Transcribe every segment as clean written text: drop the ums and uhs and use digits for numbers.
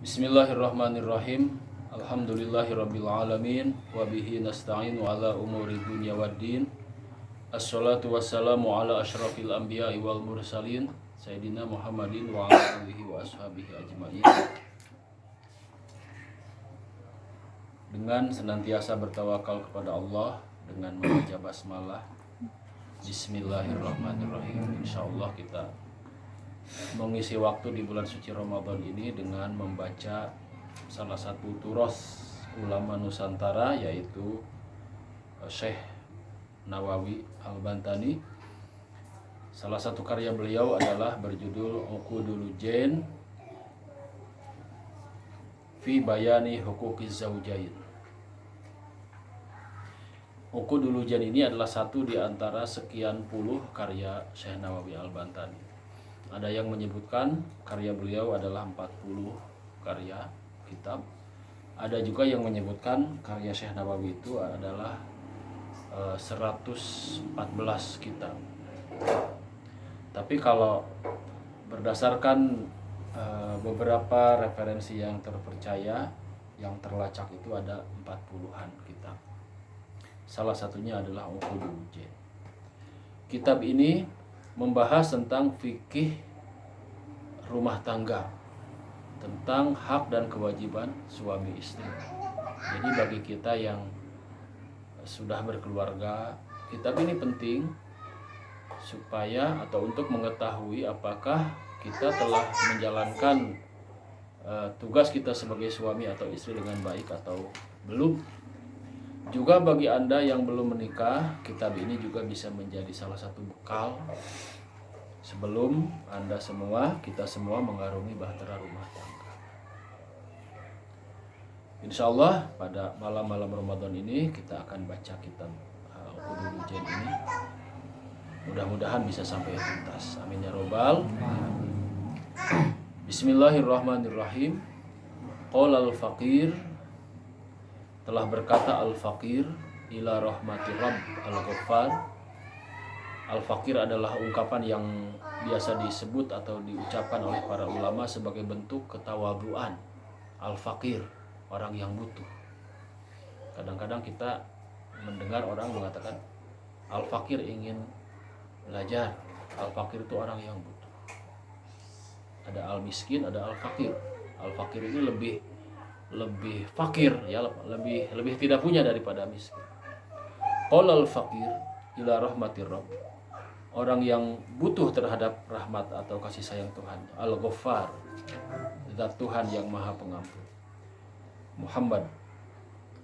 Bismillahirrahmanirrahim. Alhamdulillahirabbil alamin wa bihi nasta'inu ala umuri dunya waddin. Assalatu wassalamu ala asyrafil anbiya'i wal mursalin Sayyidina Muhammadin wa ala alihi wa ashabihi ajma'in. Dengan senantiasa bertawakal kepada Allah, dengan membaca basmalah, Bismillahirrahmanirrahim. Insyaallah kita mengisi waktu di bulan suci Ramadan ini dengan membaca salah satu turos ulama Nusantara, yaitu Syekh Nawawi Al-Bantani. Salah satu karya beliau adalah berjudul Uqudul Jen fi Bayani Huquqiz Zawjain. Uqudul Jen ini adalah satu di antara sekian puluh karya Syekh Nawawi Al-Bantani. Ada yang menyebutkan karya beliau adalah 40 karya kitab. Ada juga yang menyebutkan karya Syekh Nawawi itu adalah 114 kitab. Tapi kalau berdasarkan beberapa referensi yang terpercaya, yang terlacak itu ada 40-an kitab. Salah satunya adalah Uqudul Jen. Kitab ini membahas tentang fikih rumah tangga, tentang hak dan kewajiban suami istri. Jadi bagi kita yang sudah berkeluarga, kitab ini penting supaya atau untuk mengetahui apakah kita telah menjalankan tugas kita sebagai suami atau istri dengan baik atau belum. Juga bagi Anda yang belum menikah, kitab ini juga bisa menjadi salah satu bekal sebelum kita semua mengarungi bahtera rumah tangga. Insya Allah pada malam-malam Ramadan ini kita akan baca kitab Uqudul Jen ini. Mudah-mudahan bisa sampai tuntas. Amin ya robbal alamin. Bismillahirrahmanirrahim. Qala al-faqir, telah berkata al-faqir ila rahmati rabb al-ghaffar. Al-faqir adalah ungkapan yang biasa disebut atau diucapkan oleh para ulama sebagai bentuk ketawadhuan. Al-faqir, orang yang butuh. Kadang-kadang kita mendengar orang mengatakan al-faqir ingin belajar. Al-faqir itu orang yang butuh. Ada al-miskin, ada al-faqir. Al-faqir ini lebih fakir, ya, lebih tidak punya daripada miskin. Qala al-faqir ila rahmatir rabb, orang yang butuh terhadap rahmat atau kasih sayang Tuhan. Al-Ghaffar, zat Tuhan yang maha pengampun. Muhammad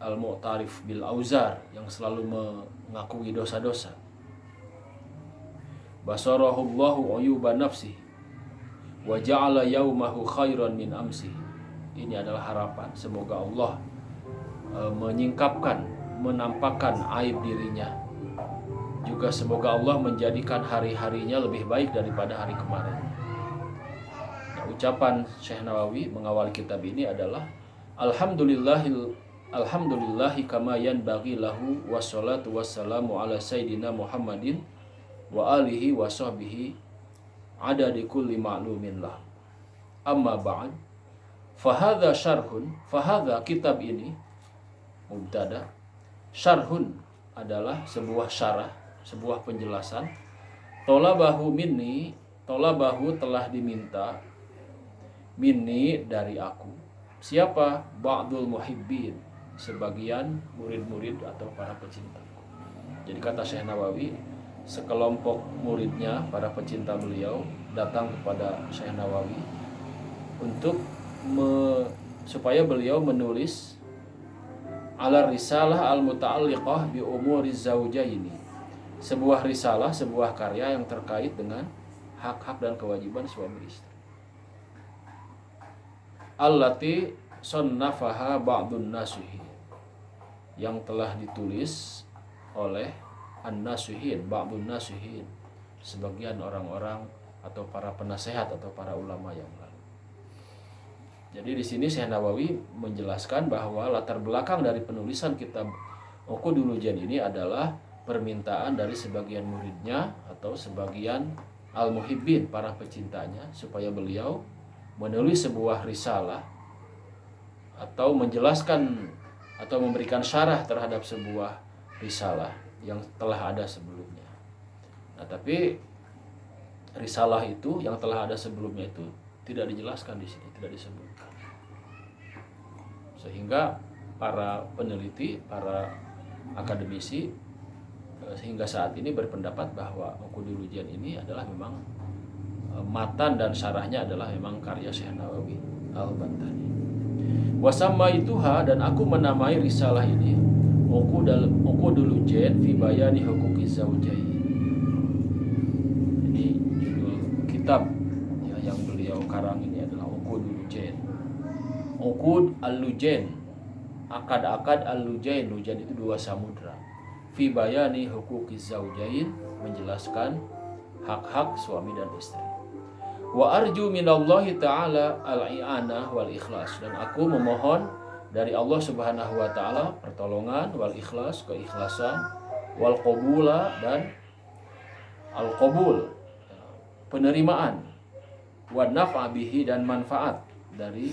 al-Mu'tarif bil auzar, yang selalu mengakui dosa-dosa. Basarahullahu uyuba nafsihi wa ja'ala yaumahu khairan min amsihi. Ini adalah harapan, semoga Allah menyingkapkan, menampakkan aib dirinya. Juga semoga Allah menjadikan hari-harinya lebih baik daripada hari kemarin. Nah, ucapan Syekh Nawawi mengawali kitab ini adalah Alhamdulillahi kama yanbaghi lahu wassalatu wassalamu ala sayyidina Muhammadin wa alihi wa sahbihi adadi kulli ma'lumin lah. Amma ba'd, fahadha kitab ini mubtada, syarhun adalah sebuah syarah, sebuah penjelasan. Tolabahu telah diminta, minni dari aku. Siapa? Ba'dul muhibbin, sebagian murid-murid atau para pecintaku. Jadi kata Syekh Nawawi, sekelompok muridnya, para pecinta beliau, datang kepada Syekh Nawawi untuk supaya beliau menulis ala risalah al-muta'alliqah bi umuriz zawjaini, sebuah risalah, sebuah karya yang terkait dengan hak-hak dan kewajiban suami istri. Allati sonnafaha ba'dun nasuhi, yang telah ditulis oleh an-nasuhin, ba'dun nasuhin, sebagian orang-orang atau para penasehat atau para ulama yang lain. Jadi di sini Syekh Nawawi menjelaskan bahwa latar belakang dari penulisan kitab Uqudul Jen ini adalah permintaan dari sebagian muridnya atau sebagian al-muhibbin, para pecintanya, supaya beliau menulis sebuah risalah atau menjelaskan atau memberikan syarah terhadap sebuah risalah yang telah ada sebelumnya. Nah, tapi risalah itu yang telah ada sebelumnya itu tidak dijelaskan di sini, tidak disebutkan. Sehingga para peneliti, para akademisi sehingga saat ini berpendapat bahwa Uqudul Lujain ini adalah memang matan dan syarahnya adalah memang karya Syekh Nawawi Al-Bantani. Wasamma ituha, dan aku menamai risalah ini Uqudul Lujain fi bayani huquqiz zawjain. Ini judul kitab ya, yang beliau karang ini adalah Uqudul Lujain. Uqud al-Lujain, akad-akad al-Lujain. Lujain itu dua samudra. Fi bayani huquqiz zawjain, menjelaskan hak-hak suami dan istri. Wa arju minallahi ta'ala al-i'anah wal ikhlas, dan aku memohon dari Allah Subhanahu wa taala pertolongan, wal ikhlas, keikhlasan, wal qabula, dan al qabul, penerimaan, wa naf'a bihi, dan manfaat dari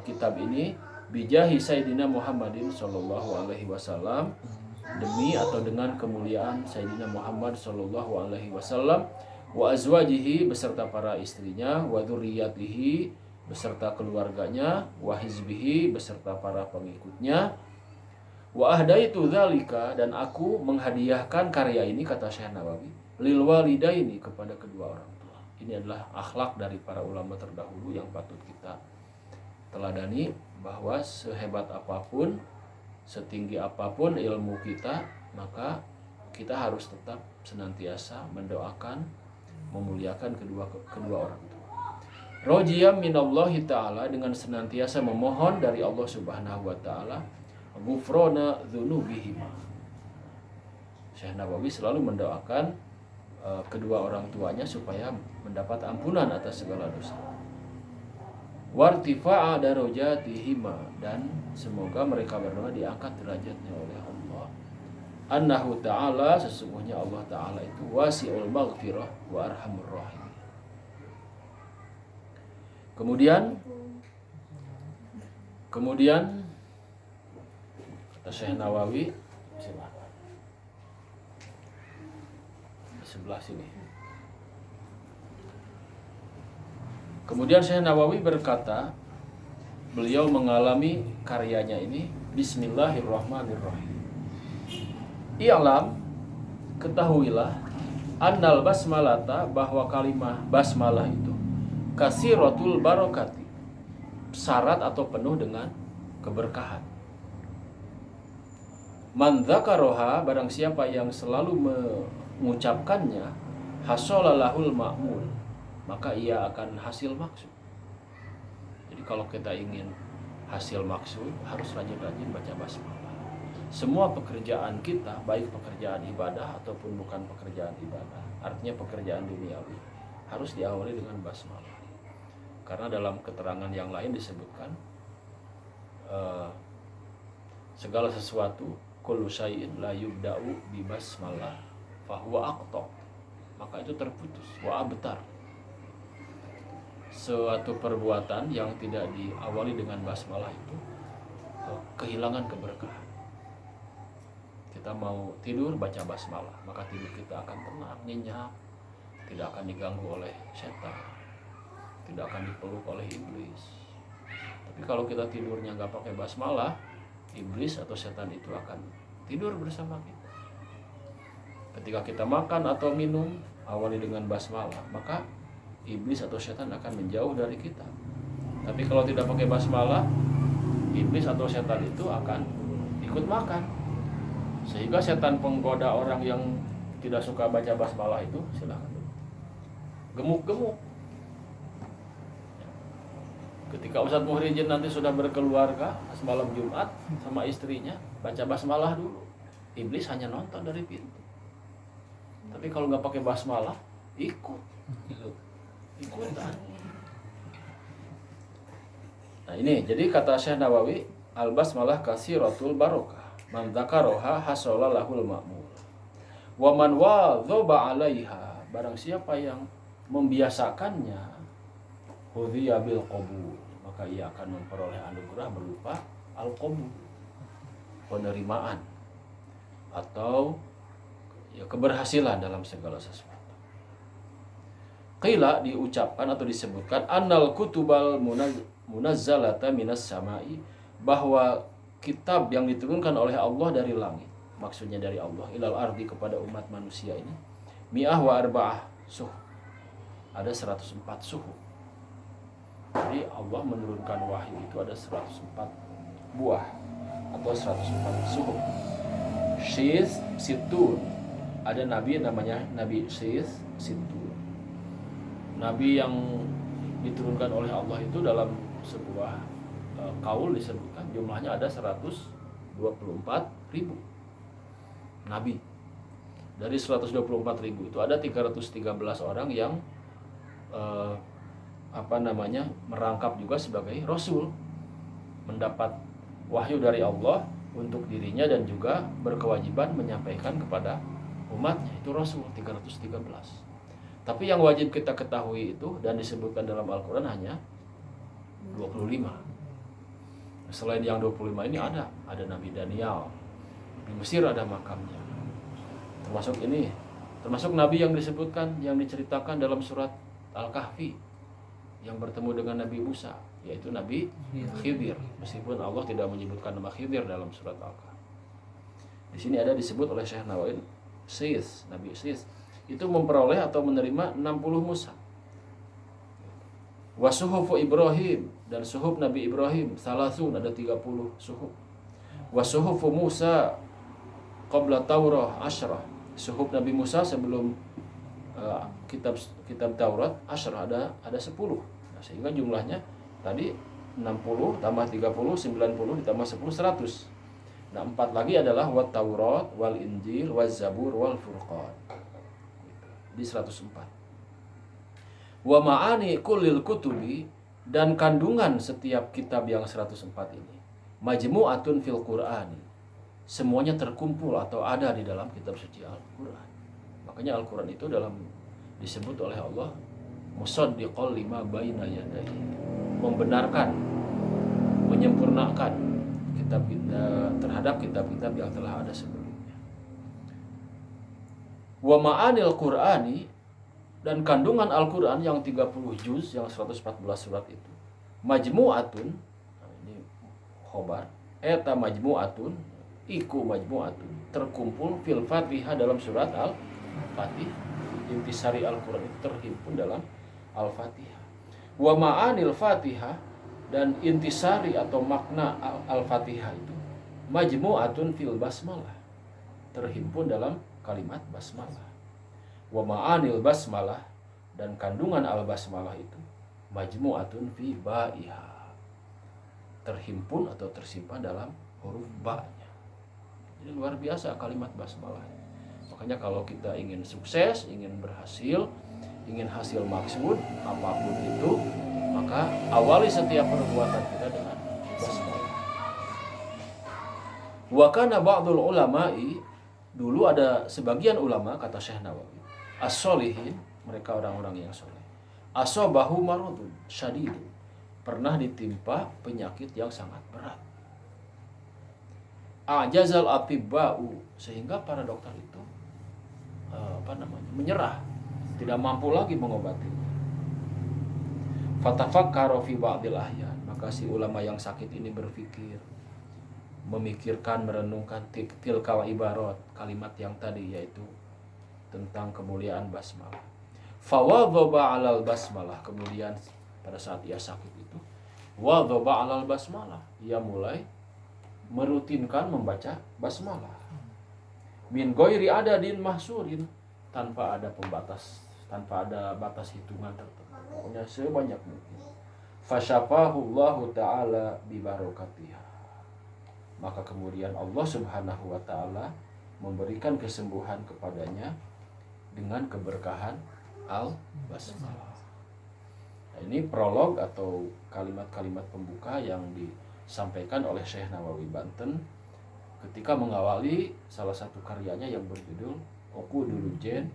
kitab ini, bijahi Sayyidina Muhammadin sallallahu alaihi wasallam, demi atau dengan kemuliaan Sayyidina Muhammad sallallahu alaihi wasallam, wa azwajihi, beserta para istrinya, wa dzurriyyatihi, beserta keluarganya, wa hizbihi, beserta para pengikutnya, wa ahdaitu dzalika, dan aku menghadiahkan karya ini, kata Syekh Nawawi, lil walidaini, kepada kedua orang tua. Ini adalah akhlak dari para ulama terdahulu yang patut kita teladani, bahwa sehebat apapun, setinggi apapun ilmu kita, maka kita harus tetap senantiasa mendoakan, memuliakan kedua orang tua. Rojiyam minallahi ta'ala, dengan senantiasa memohon dari Allah Subhanahu wa ta'ala, ghufrana dzunubihim. Syekh Nawawi selalu mendoakan kedua orang tuanya supaya mendapat ampunan atas segala dosa. Wartifa'a darajatihima, dan semoga mereka berdua diangkat derajatnya oleh Allah. Annahu ta'ala, sesungguhnya Allah ta'ala itu wasi'ul maghfirah wa arhamur rahim. Kemudian kata Syekh Nawawi, di sebelah sini. Kemudian Syekh Nawawi berkata, beliau mengalami karyanya ini, bismillahirrahmanirrahim. I'lam, ketahuilah, annal basmalata, bahwa kalimah basmalah itu kasiratul barokati, syarat atau penuh dengan keberkahan. Man dzakaroha, barang siapa yang selalu mengucapkannya, hasolalahul ma'mul, maka ia akan hasil maksud. Jadi kalau kita ingin hasil maksud, harus rajin-rajin baca basmalah. Semua pekerjaan kita, baik pekerjaan ibadah ataupun bukan pekerjaan ibadah, artinya pekerjaan duniawi, harus diawali dengan basmalah. Karena dalam keterangan yang lain disebutkan segala sesuatu, kullu syai'in la yubda'u bi basmalah fahuwa aqta, maka itu terputus, wa abtar. Suatu perbuatan yang tidak diawali dengan basmalah itu kehilangan keberkahan. Kita mau tidur baca basmalah, maka tidur kita akan tenang, nyenyak, tidak akan diganggu oleh setan, tidak akan dipeluk oleh iblis. Tapi kalau kita tidurnya nggak pakai basmalah, iblis atau setan itu akan tidur bersama kita. Ketika kita makan atau minum, awali dengan basmalah, maka iblis atau setan akan menjauh dari kita. Tapi kalau tidak pakai basmalah, iblis atau setan itu akan ikut makan. Sehingga setan penggoda orang yang tidak suka baca basmalah itu, silakan gemuk-gemuk. Ketika Ustadz Muhrijin nanti sudah berkeluarga semalam Jumat sama istrinya, baca basmalah dulu. Iblis hanya nonton dari pintu. Tapi kalau nggak pakai basmalah, ikutan. Nah ini, jadi kata Syekh Nawawi, al-basmalah kasiratul barokah, man dzakaroha hasala lahul ma'mul, wa man wadhaba 'alaiha, barang siapa yang membiasakannya, hudhiya bil qabul, maka ia akan memperoleh anugerah berupa al-qabul, penerimaan atau ya keberhasilan dalam segala sesuatu. Qila, diucapkan atau disebutkan, annal kutubal munazzalata minas samai, bahwa kitab yang diturunkan oleh Allah dari langit, maksudnya dari Allah, ilal ardi kepada umat manusia ini, mi'ah wa arba'ah suhu, ada 104 suhu. Jadi Allah menurunkan wahyu itu ada 104 buah atau 104 suhu. Syis situn, ada nabi namanya Nabi Syis situn. Nabi yang diturunkan oleh Allah itu dalam sebuah kaul disebutkan jumlahnya ada 124.000 nabi. Dari 124.000 itu ada 313 orang yang merangkap juga sebagai rasul, mendapat wahyu dari Allah untuk dirinya dan juga berkewajiban menyampaikan kepada umatnya, itu rasul 313. Tapi yang wajib kita ketahui itu dan disebutkan dalam Al-Quran hanya 25. Selain yang 25 ini ada Nabi Daniel. Di Mesir ada makamnya. Termasuk Nabi yang disebutkan, yang diceritakan dalam surat Al-Kahfi, yang bertemu dengan Nabi Musa, yaitu Nabi Khidir. Meskipun Allah tidak menyebutkan nama Khidir dalam surat Al-Kahfi. Di sini ada disebut oleh Syekh Nawawi, Nabi Sis itu memperoleh atau menerima 60 mushaf. Wa suhufu Ibrahim, dan suhuf Nabi Ibrahim salasun, ada 30 suhuf. Wa suhufu Musa qabla Taurah asyrah, suhuf Nabi Musa sebelum kitab Taurat asyrah, ada 10. Nah, sehingga jumlahnya tadi 60 tambah 30 90 ditambah 10 100. Nah, 4 lagi adalah wat Taurat wal Injil waz Zabur wal Furqan, di 104. Wa ma'ani kullil kutubi, dan kandungan setiap kitab yang 104 ini, majmu'atun fil Qur'ani, semuanya terkumpul atau ada di dalam kitab suci Al-Qur'an. Makanya Al-Qur'an itu disebut oleh Allah musaddiqal lima baina yadayhi, membenarkan, menyempurnakan terhadap kitab-kitab yang telah ada sebelumnya. Wa ma'anil Qur'ani, dan kandungan Al-Qur'an yang 30 juz, yang 114 surat itu, majmu'atun, ini khobar, eta majmu'atun, iku majmu'atun, terkumpul fil Fatihah, dalam surat Al-Fatihah. Intisari Al-Qur'an itu terhimpun dalam Al-Fatihah. Wa ma'anil Fatihah, dan intisari atau makna Al-Fatihah itu majmu'atun fil basmalah, terhimpun dalam kalimat basmalah. Wa ma'anil basmalah, dan kandungan al-basmalah itu majmu'atun fi ba'iha, terhimpun atau tersimpan dalam huruf ba-nya. Jadi luar biasa kalimat basmalah. Makanya kalau kita ingin sukses, ingin berhasil, ingin hasil maksud apapun itu, maka awali setiap perbuatan kita dengan basmalah. Wa kana ba'dul ulama'i, dulu ada sebagian ulama, kata Syekh Nawawi, as-solihin, mereka orang-orang yang soleh, asobahu maradun syadidun, pernah ditimpa penyakit yang sangat berat. Ajazal atibba'u, sehingga para dokter itu menyerah, tidak mampu lagi mengobatinya. Fatafakkara fi ba'dil ahyan, maka si ulama yang sakit ini berpikir, memikirkan, merenungkan tilkal ibarat, kalimat yang tadi, yaitu tentang kemuliaan basmalah. Fawadhaba 'alal basmalah, kemudian pada saat ia sakit itu, wadhaba 'alal basmalah, ia mulai merutinkan membaca basmalah. Min ghairi adadin mahsurin, tanpa ada pembatas, tanpa ada batas hitungan tertentu, pokoknya sebanyak mungkin. Fasyafahullahu ta'ala bibarakatiha, maka kemudian Allah Subhanahu wa ta'ala memberikan kesembuhan kepadanya dengan keberkahan al-basmalah. Nah, ini prolog atau kalimat-kalimat pembuka yang disampaikan oleh Syekh Nawawi Banten ketika mengawali salah satu karyanya yang berjudul Uqudul Jen